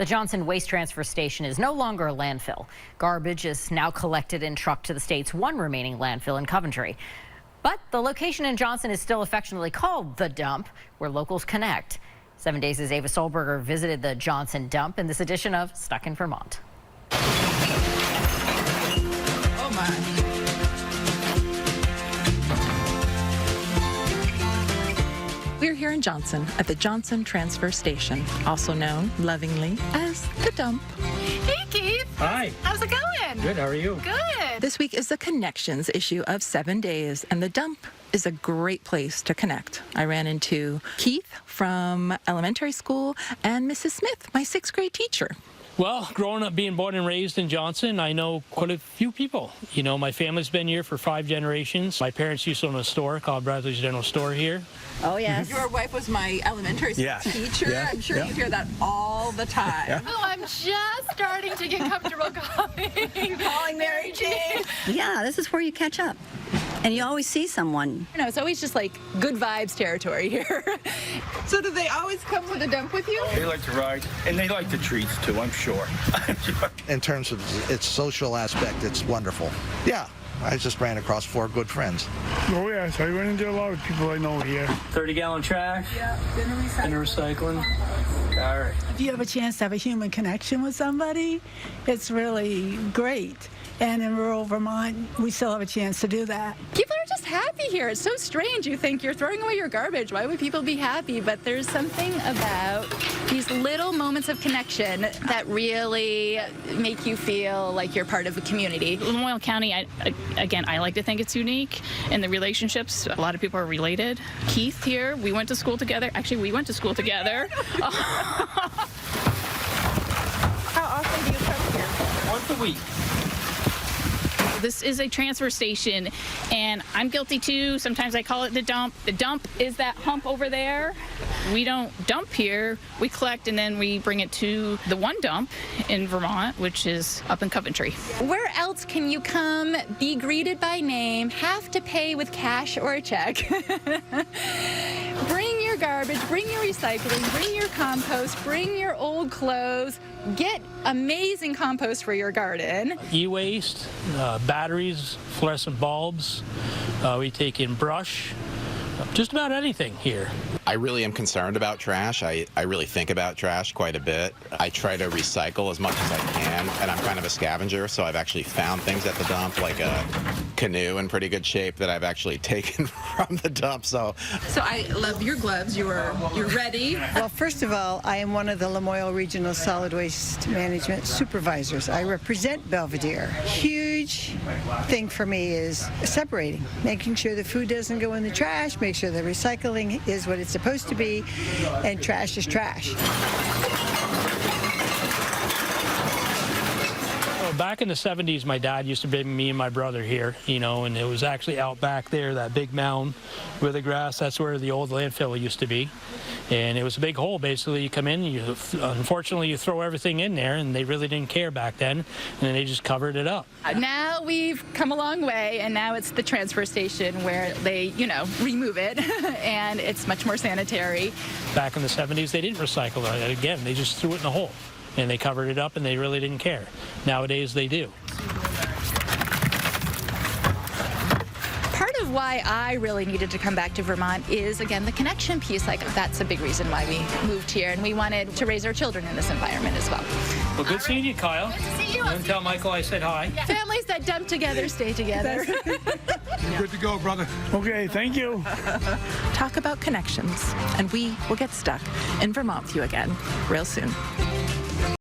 The Johnson Waste Transfer Station is no longer a landfill. Garbage is now collected and trucked to the state's one remaining landfill in Coventry. But the location in Johnson is still affectionately called The Dump, where locals connect. 7 Days' Ava Solberger visited the Johnson Dump in this edition of Stuck in Vermont. Oh my. We're here in Johnson at the Johnson Transfer Station, also known lovingly as the Dump. Hey, Keith. Hi. How's it going? Good, how are you? Good. This week is the Connections issue of 7 Days, and the Dump is a great place to connect. I ran into Keith from elementary school and Mrs. Smith, my 6th grade teacher. Well, growing up, being born and raised in Johnson, I know quite a few people. You know, my family's been here for 5 generations. My parents used to own a store called Bradley's General Store here. Oh, yes. Your wife was my elementary school teacher. Yeah. I'm sure you hear that all the time. Yeah. Oh, I'm just starting to get comfortable calling Mary Jane. Yeah, this is where you catch up. And you always see someone. You know, it's always just like good vibes territory here. So do they always come to the Dump with you? They like to ride, and they like the treats too, I'm sure. In terms of its social aspect, it's wonderful. Yeah, I just ran across 4 good friends. Oh, yes, I run into a lot of people I know here. 30-gallon trash. Yeah, dinner recycling. All right. If you have a chance to have a human connection with somebody, it's really great. And in rural Vermont, we still have a chance to do that. People are just happy here. It's so strange. You think you're throwing away your garbage. Why would people be happy? But there's something about these little moments of connection that really make you feel like you're part of a community. Lamoille County, I like to think it's unique in the relationships. A lot of people are related. Keith here, we went to school together. Actually, we went to school together. How often do you come here? Once a week. This is a transfer station, and I'm guilty too. Sometimes I call it the dump. The dump is that hump over there. We don't dump here. We collect, and then we bring it to the one dump in Vermont, which is up in Coventry. Where else can you come, be greeted by name, have to pay with cash or a check? Bring your garbage, bring your recycling, bring your compost, bring your old clothes, get amazing compost for your garden. E-waste, batteries, fluorescent bulbs. We take in brush, just about anything here. I really am concerned about trash. I really think about trash quite a bit. I try to recycle as much as I can, and I'm kind of a scavenger, so I've actually found things at the dump, like a canoe in pretty good shape that I've actually taken from the dump. So I love your gloves. You're ready. Well, first of all, I am one of the Lamoille Regional Solid Waste Management Supervisors. I represent Belvedere. Huge thing for me is separating, making sure the food doesn't go in the trash, make sure the recycling is what it's supposed to be, and trash is trash. Back in the 70s, my dad used to bring me and my brother here, you know, and it was actually out back there, that big mound with the grass. That's where the old landfill used to be. And it was a big hole, basically. You come in, unfortunately, you throw everything in there, and they really didn't care back then, and then they just covered it up. Now we've come a long way, and now it's the transfer station where they, you know, remove it, and it's much more sanitary. Back in the 70s, they didn't recycle it. Again, they just threw it in the hole, and they covered it up, and they really didn't care. Nowadays, they do. Part of why I really needed to come back to Vermont is, again, the connection piece. Like, that's a big reason why we moved here, and we wanted to raise our children in this environment as well. Well, good seeing you, Kyle. Good to see you. And tell Michael I said hi. Yeah. Families that dump together stay together. Good to go, brother. Okay, thank you. Talk about connections, and we will get stuck in Vermont with you again real soon.